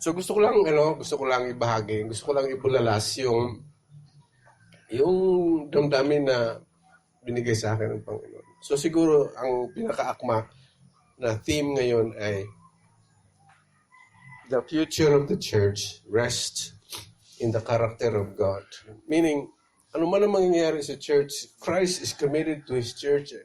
So gusto ko lang ibahagi, gusto ko lang ibulalas yung damdamin na binigay sa akin ng Panginoon. So siguro ang pinakaakma na theme ngayon ay the future of the church rests in the character of God. Meaning, ano man ang mangyayari sa church, Christ is committed to His church.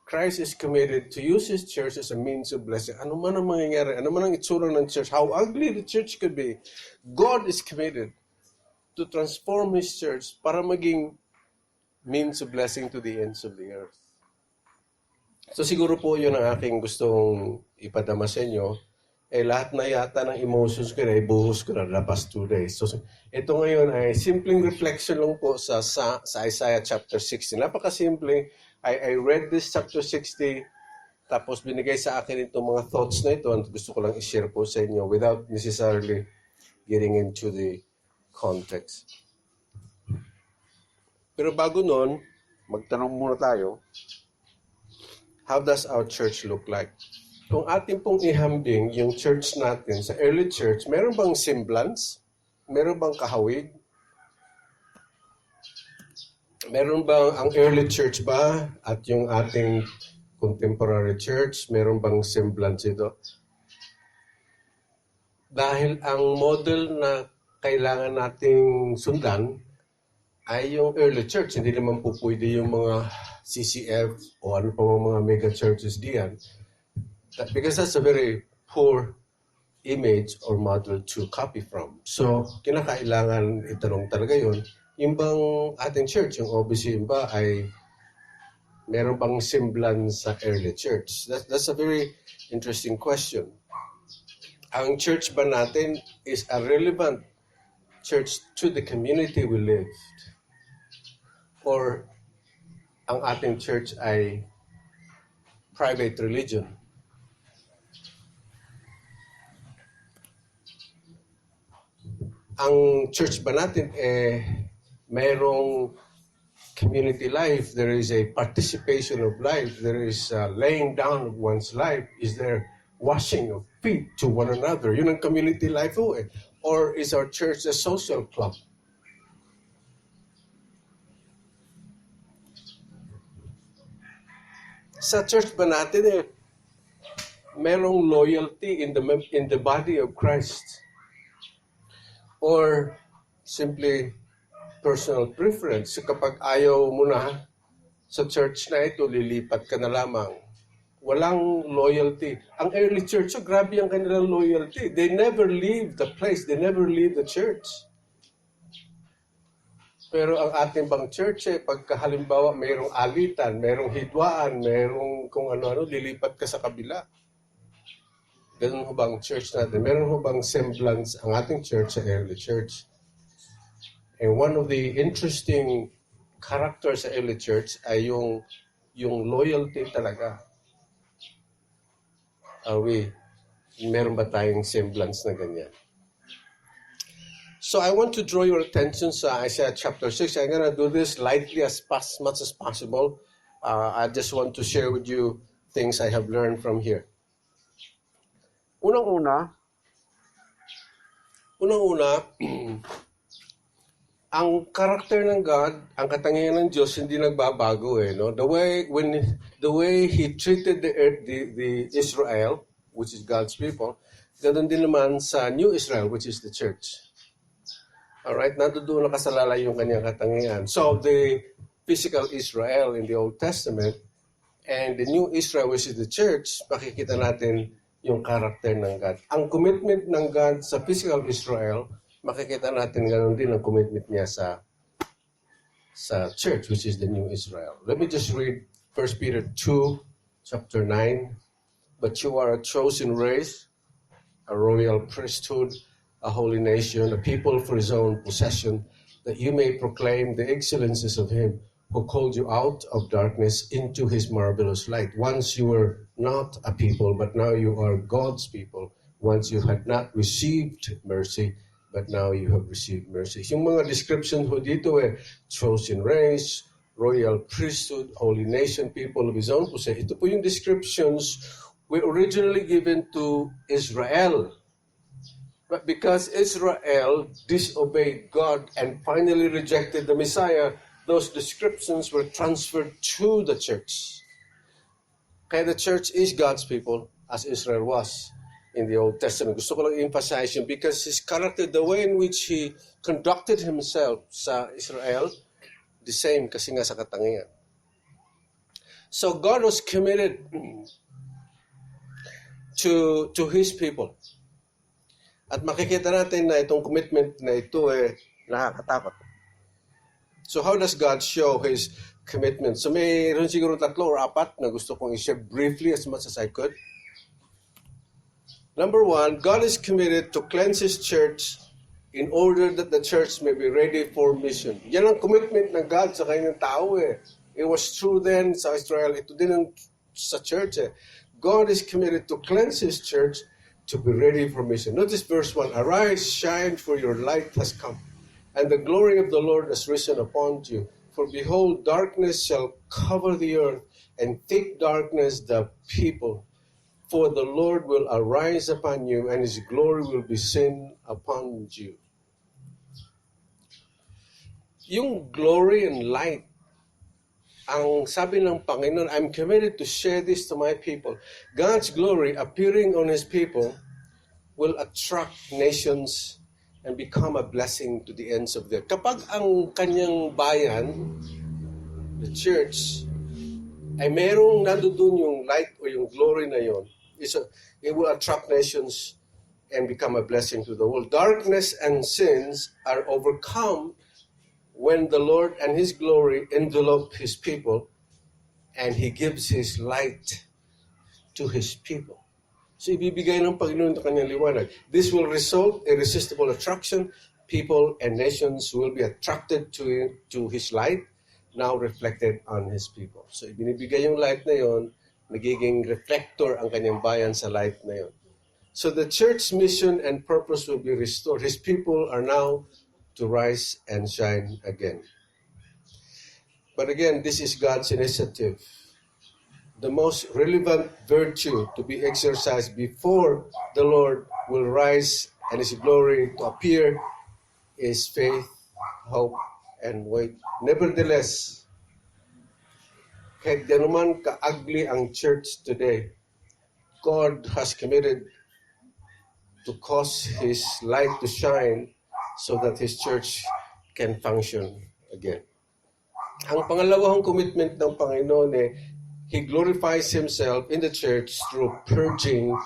Christ is committed to use His church as a means of blessing. Ano man ang mangyayari, ano man ang itsura ng church, how ugly the church could be, God is committed to transform His church para maging means of blessing to the ends of the earth. So siguro po yun ang aking gustong ipadama sa inyo. Lahat na yata ng emotions ko na ibuhos ko na the past 2 days. So ito ngayon ay simpleng reflection lang po sa Isaiah chapter 60. Napakasimple. I read this chapter 60, tapos binigay sa akin itong mga thoughts na ito, and gusto ko lang i-share po sa inyo without necessarily getting into the context. Pero bago nun, magtanong muna tayo, how does our church look like? Kung ating pong ihambing yung church natin sa early church, meron bang semblance? Meron bang kahawig? Meron bang ang early church ba at yung ating contemporary church, meron bang semblance ito? Dahil ang model na kailangan nating sundan ay yung early church. Hindi naman po pwede yung mga CCF o ano pa mga mega churches diyan. Because that's a very poor image or model to copy from. So, kinakailangan itanong talaga yun. Yung bang ating church, yung OBC ba ay meron bang semblance sa early church? That's a very interesting question. Ang church ba natin is a relevant church to the community we live? Or ang ating church ay private religion? Ang church ba natin mayroong community life, there is a participation of life, there is laying down of one's life, is there washing of feet to one another? Yun ang community life ho eh. Or is our church a social club? Sa church ba natin mayroong loyalty in the body of Christ? Or simply personal preference. So kapag ayaw mo na sa church na ito, lilipat ka na lamang. Walang loyalty. Ang early church, so grabe ang kanilang loyalty. They never leave the place. They never leave the church. Pero ang ating bang church, pagka halimbawa mayroong alitan, mayroong hidwaan, mayroong kung ano-ano, lilipat ka sa kabila. Ganun ho bang church natin? Meron ho bang semblance ang ating church sa early church? And one of the interesting characters sa early church ay yung loyalty talaga. Meron ba tayong semblance na ganyan? So I want to draw your attention sa Isaiah chapter 6. I'm gonna do this lightly as much as possible. I just want to share with you things I have learned from here. Unang-una, ang karakter ng God, ang katangian ng Diyos hindi nagbabago no? The way He treated the earth, the Israel, which is God's people, ganoon din naman sa New Israel, which is the church. Alright, nandoon nakasalalay yung kanyang katangian. So the physical Israel in the Old Testament and the New Israel, which is the church, makikita natin yung karakter ng God. Ang commitment ng God sa physical Israel, makikita natin ganoon din ang commitment niya sa church, which is the New Israel. Let me just read 1 Peter 2, chapter 9. But you are a chosen race, a royal priesthood, a holy nation, a people for His own possession, that you may proclaim the excellencies of Him who called you out of darkness into His marvelous light. Once you were not a people, but now you are God's people. Once you had not received mercy, but now you have received mercy. Yung mga description ho dito chosen race, royal priesthood, holy nation, people of His own possession. Ito po yung descriptions were originally given to Israel. But because Israel disobeyed God and finally rejected the Messiah, those descriptions were transferred to the church. Kaya the church is God's people, as Israel was in the Old Testament. Gusto ko lang emphasize yun because his character, the way in which he conducted himself sa Israel, the same kasi nga sa katangian. So God was committed to his people. At makikita natin na itong commitment na ito nakakatakot. So how does God show his commitment? So mayroon siguro 3 or 4 na gusto kong i-share briefly as much as I could. Number 1, God is committed to cleanse His church in order that the church may be ready for mission. Yan ang commitment ng God sa kanyang tao It was true then sa Israel. Ito din sa church God is committed to cleanse His church to be ready for mission. Notice verse 1. Arise, shine, for your light has come, and the glory of the Lord has risen upon you. For behold, darkness shall cover the earth, and thick darkness the people. For the Lord will arise upon you, and His glory will be seen upon you. Yung glory and light, ang sabi ng Panginoon, I'm committed to share this to my people. God's glory appearing on His people will attract nations and become a blessing to the ends of the earth. Kapag ang kanyang bayan, the church, ay merong nandoon yung light o yung glory na yon, it will attract nations and become a blessing to the world. Darkness and sins are overcome when the Lord and His glory envelop His people and He gives His light to His people. So ibibigay ng Panginoon ng kanyang liwanag. This will result in irresistible attraction. People and nations will be attracted to His light, now reflected on His people. So ibinibigay yung light na yon, nagiging reflector ang kanyang bayan sa light na yon. So the church's mission and purpose will be restored. His people are now to rise and shine again. But again, this is God's initiative. The most relevant virtue to be exercised before the Lord will rise and His glory to appear is faith, hope, and wait. Nevertheless, kahit ganuman ka-ugly ang church today, God has committed to cause His light to shine so that His church can function again. Ang pangalawang commitment ng Panginoon He glorifies Himself in the church through purging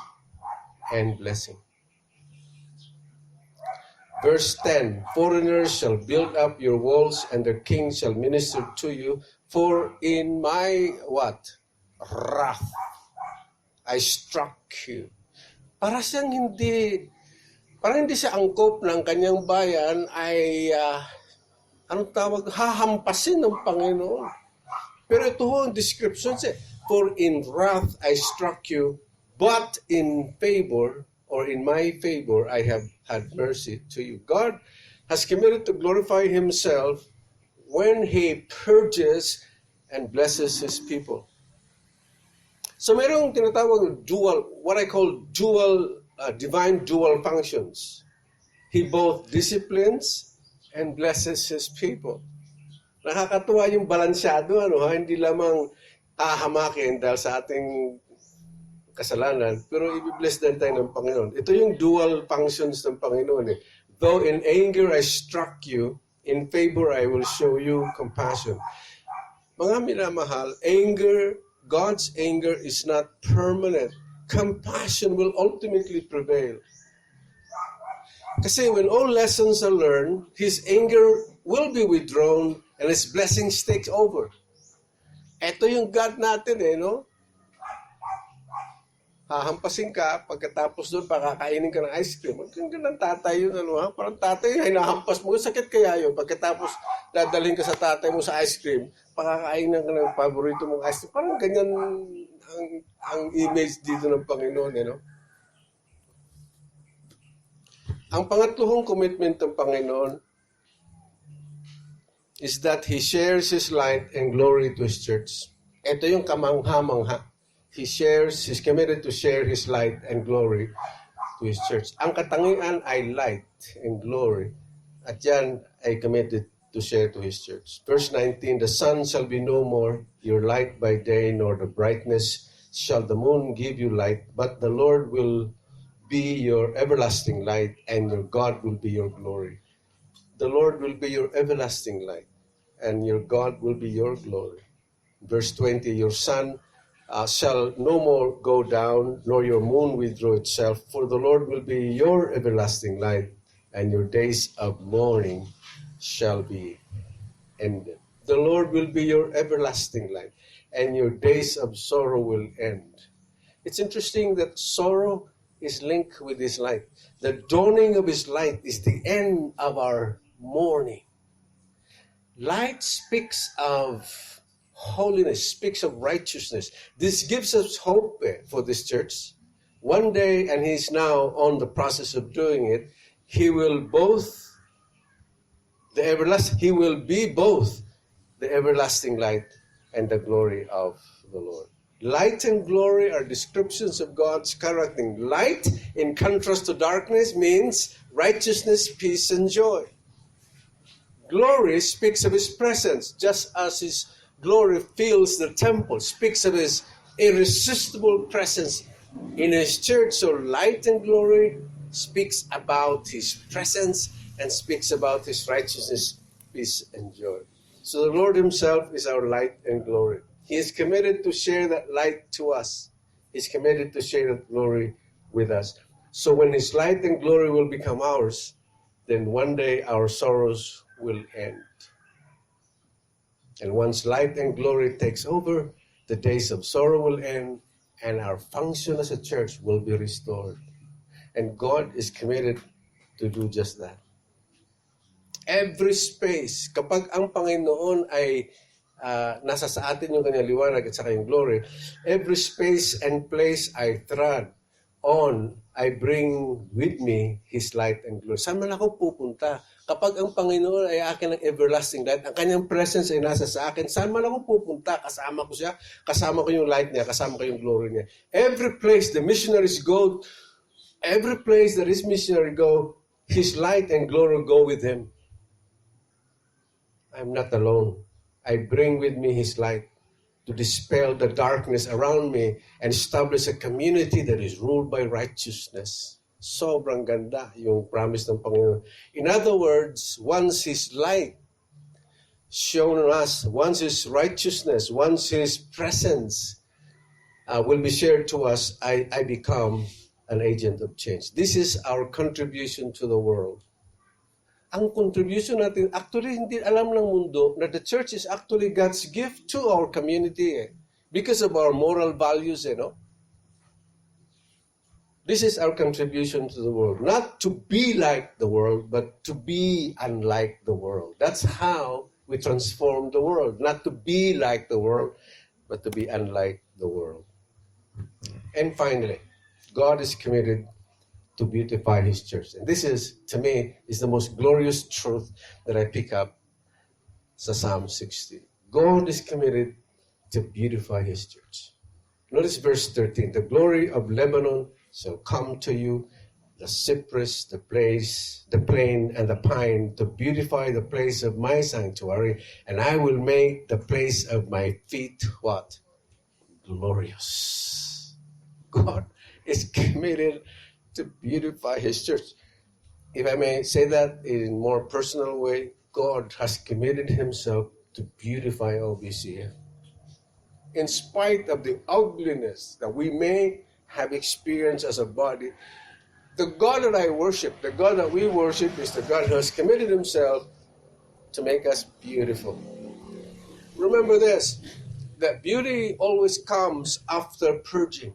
and blessing. Verse 10, foreigners shall build up your walls, and their kings shall minister to you. For in my, wrath, I struck you. Parang hindi siya angkop ng kanyang bayan ay, hahampasin ng Panginoon. Pero ito ho ang description siya. For in wrath I struck you, but in favor, or in my favor, I have had mercy to you. God has committed to glorify Himself when He purges and blesses His people. So mayroong tinatawag what I call divine dual functions. He both disciplines and blesses His people. Nakakatuwa yung balansyado, hindi lamang hahamakin dahil sa ating kasalanan, pero i-bless din tayo ng Panginoon. Ito yung dual functions ng Panginoon. Though in anger I struck you, in favor I will show you compassion. Mga minamahal, God's anger is not permanent. Compassion will ultimately prevail. Kasi when all lessons are learned, His anger will be withdrawn and His blessings take over. Ito yung God natin Hahampasin ka, pagkatapos doon, pakakainin ka ng ice cream. Ang ganda ng tatay yun, Parang tatay, hinahampas mo. Sakit kaya yun. Pagkatapos, dadalhin ka sa tatay mo sa ice cream, pakakainin ka ng paborito mong ice cream. Parang ganyan ang image dito ng Panginoon, Ang pangatlong commitment ng Panginoon is that He shares His light and glory to His church. Ito yung kamangha-mangha. He's committed to share His light and glory to His church. Ang katangian ay light and glory. At yan ay committed to share to His church. Verse 19, the sun shall be no more your light by day, nor the brightness shall the moon give you light, but the Lord will be your everlasting light, and your God will be your glory. The Lord will be your everlasting light, and your God will be your glory. Verse 20, your sun shall no more go down, nor your moon withdraw itself, for the Lord will be your everlasting light, and your days of mourning shall be ended. The Lord will be your everlasting light, and your days of sorrow will end. It's interesting that sorrow is linked with His light. The dawning of His light is the end of our mourning. Light speaks of holiness, speaks of righteousness. This gives us hope for this church. One day, and He's now on the process of doing it, He will be both the everlasting light and the glory of the Lord. Light and glory are descriptions of God's character. Light, in contrast to darkness, means righteousness, peace, and joy. Glory speaks of His presence, just as His glory fills the temple, speaks of His irresistible presence in His church. So light and glory speaks about His presence and speaks about His righteousness, peace, and joy. So the Lord Himself is our light and glory. He is committed to share that light to us. He's committed to share that glory with us. So when His light and glory will become ours, then one day our sorrows will end. And once light and glory takes over, the days of sorrow will end, and our function as a church will be restored. And God is committed to do just that. Every space, kapag ang Panginoon ay nasa sa atin yung kanyang liwanag at saka yung glory, every space and place I tread on, I bring with me His light and glory. Saan man ako pupunta? Kapag ang Panginoon ay akin ng everlasting light, ang kanyang presence ay nasa sa akin, saan man ako pupunta, kasama ko siya, kasama ko yung light niya, kasama ko yung glory niya. Every place the missionaries go, every place that His missionary go, His light and glory go with Him. I'm not alone. I bring with me His light to dispel the darkness around me and establish a community that is ruled by righteousness. Sobrang ganda yung promise ng Panginoon. In other words, once His light shown on us, once His righteousness, once His presence will be shared to us, I become an agent of change. This is our contribution to the world. Ang contribution natin, actually hindi alam ng mundo na the church is actually God's gift to our community because of our moral values, This is our contribution to the world. Not to be like the world, but to be unlike the world. That's how we transform the world. Not to be like the world, but to be unlike the world. And finally, God is committed to beautify His church. And this is, to me, is the most glorious truth that I pick up sa Psalm 60. God is committed to beautify His church. Notice verse 13. The glory of Lebanon shall come to you, the cypress, the plane, and the pine, to beautify the place of my sanctuary, and I will make the place of my feet, what? Glorious. God is committed to beautify His church. If I may say that in a more personal way, God has committed Himself to beautify OBCF. In spite of the ugliness that we may have experienced as a body, the God that I worship, the God that we worship, is the God who has committed Himself to make us beautiful. Remember this, that beauty always comes after purging.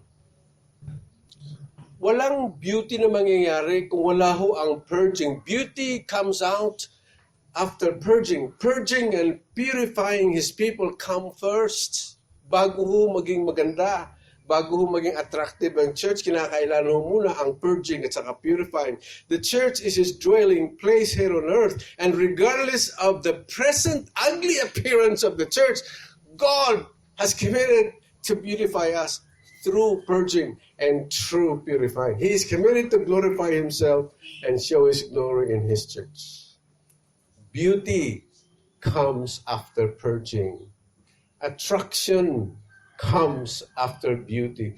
Walang beauty na mangyayari kung wala ho ang purging. Beauty comes out after purging. Purging and purifying His people come first. Bago ho maging maganda, bago ho maging attractive ang church, kinakailangan ho muna ang purging at saka purifying. The church is His dwelling place here on earth, and regardless of the present ugly appearance of the church, God has committed to beautify us through purging and through purifying. He is committed to glorify himself and show his glory in his church. Beauty comes after purging. Attraction comes after beauty.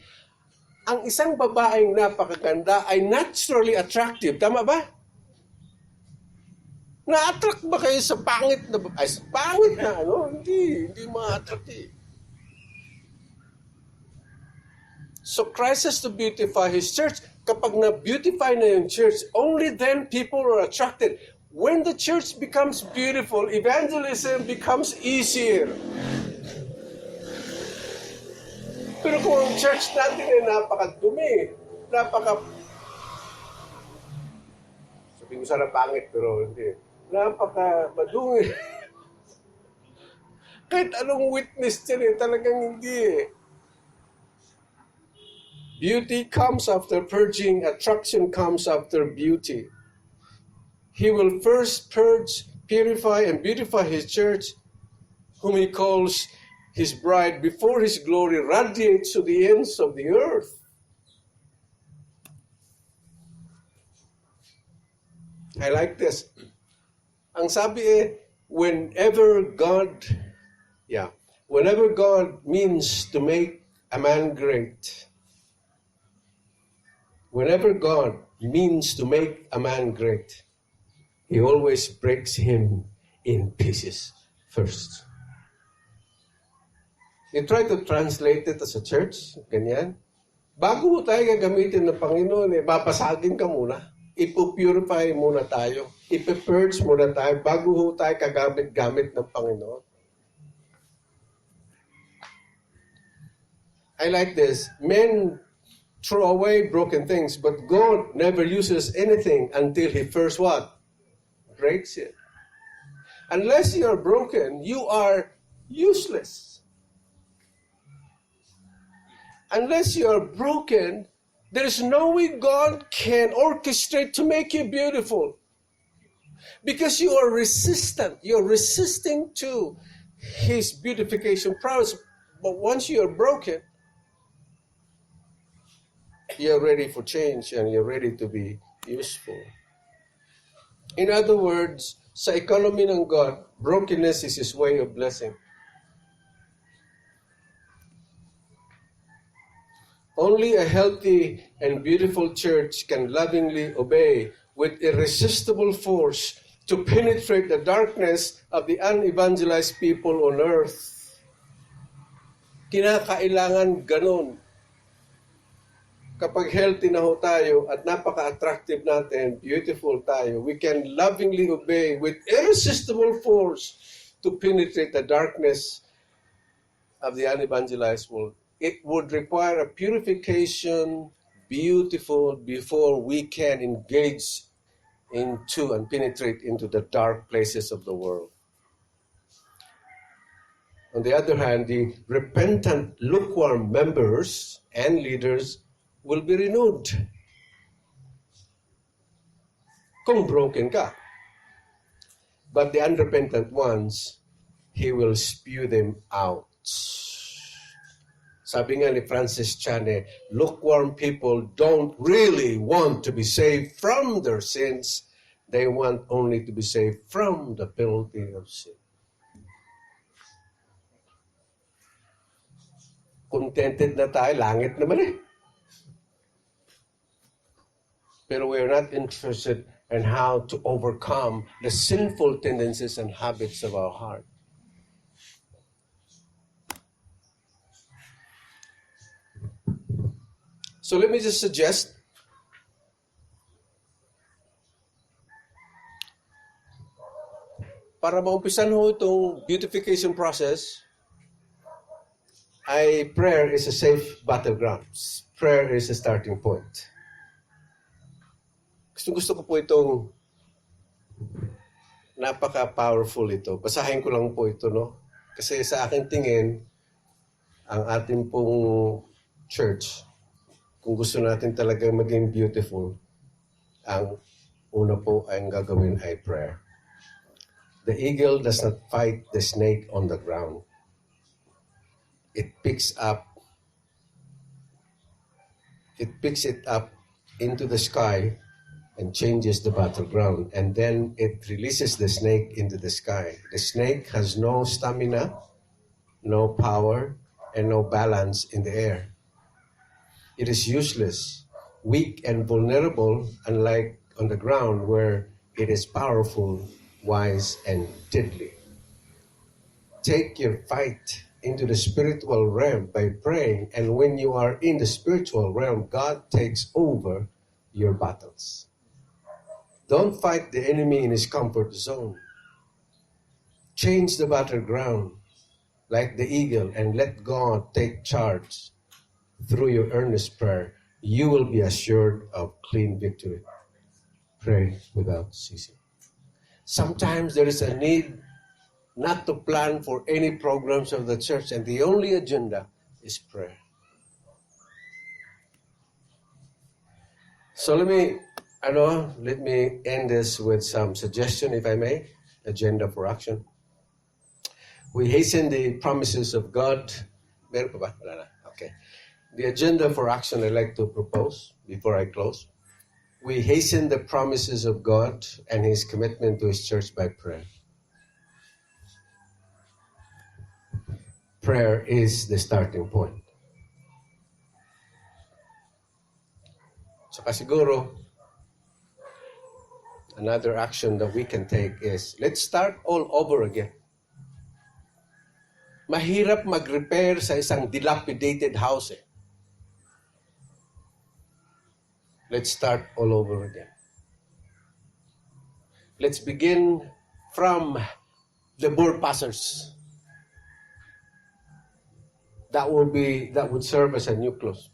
Ang isang babaeng napakaganda ay naturally attractive. Tama ba? Na-attract ba kayo sa pangit na babae? Sa pangit na ano? Hindi ma-attract eh. So Christ has to beautify His church. Kapag na-beautify na yung church, only then people are attracted. When the church becomes beautiful, evangelism becomes easier. Pero kung ang church natin ay napakadumi, sabihin ko sana pangit, pero hindi. Napaka-madungi. Kahit anong witness dyan talagang hindi eh. Beauty comes after purging, attraction comes after beauty. He will first purge, purify, and beautify His church, whom He calls His bride, before His glory radiates to the ends of the earth. I like this. Ang sabi whenever God means to make a man great, whenever God means to make a man great, He always breaks him in pieces first. You try to translate it as a church, ganyan. Bago tayo gagamitin ng Panginoon, babasagin ka muna. Ipupurify muna tayo. Ipipurge muna tayo bago tayo kagamit-gamit ng Panginoon. I like this. Men throw away broken things, but God never uses anything until He first what? Breaks it. Unless you are broken, you are useless. Unless you are broken, there is no way God can orchestrate to make you beautiful. Because you are resistant. You are resisting to His beautification process. But once you are broken, you are ready for change and you're ready to be useful. In other words, sa economy ng God, brokenness is His way of blessing. Only a healthy and beautiful church can lovingly obey with irresistible force to penetrate the darkness of the unevangelized people on earth. Kinakailangan ganun. Kapag healthy na ho tayo at napaka-attractive natin, beautiful tayo, we can lovingly obey with irresistible force to penetrate the darkness of the unevangelized world. It would require a purification, beautiful, before we can engage into and penetrate into the dark places of the world. On the other hand, the repentant, lukewarm members and leaders will be renewed. Kung broken ka. But the unrepentant ones, He will spew them out. Sabi nga ni Francis Chan, lukewarm people don't really want to be saved from their sins. They want only to be saved from the penalty of sin. Contented na tayo, langit naman Pero we are not interested in how to overcome the sinful tendencies and habits of our heart. So let me just suggest para maumpisan ho itong beautification process, prayer is a safe battleground. Prayer is a starting point. Gusto ko po itong napaka-powerful ito. Basahin ko lang po ito, no? Kasi sa aking tingin, ang ating pong church, kung gusto natin talaga maging beautiful, ang una po ay ang gagawin ay prayer. The eagle does not fight the snake on the ground. It picks up it picks it up into the sky and changes the battleground. And then it releases the snake into the sky. The snake has no stamina, no power, and no balance in the air. It is useless, weak, and vulnerable, unlike on the ground where it is powerful, wise, and deadly. Take your fight into the spiritual realm by praying, and when you are in the spiritual realm, God takes over your battles. Don't fight the enemy in his comfort zone. Change the battleground like the eagle and let God take charge. Through your earnest prayer, you will be assured of clean victory. Pray without ceasing. Sometimes there is a need not to plan for any programs of the church, and the only agenda is prayer. So let me end this with some suggestion, if I may. Agenda for action. We hasten the promises of God. Meron pa ba? Wala na. Okay. The agenda for action I'd like to propose before I close. We hasten the promises of God and His commitment to His church by prayer. Prayer is the starting point. Saka siguro, another action that we can take is, let's start all over again. Mahirap mag-repair sa isang dilapidated house eh. Let's start all over again. Let's begin from the board passers. That would serve as a nucleus.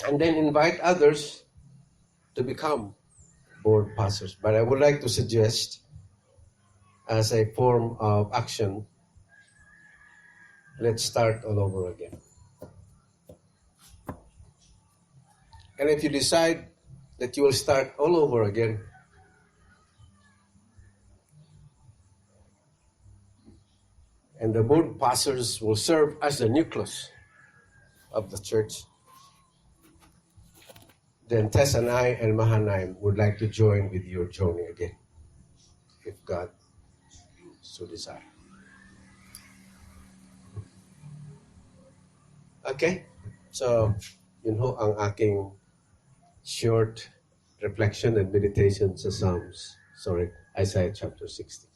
And then invite others to become board passers. But I would like to suggest, as a form of action, let's start all over again. And if you decide that you will start all over again, and the board pastors will serve as the nucleus of the church, then Tess and I and Mahanaim would like to join with your journey again, if God so desire. Okay? So, yun ho ang aking short reflection and meditation sa Isaiah chapter 60.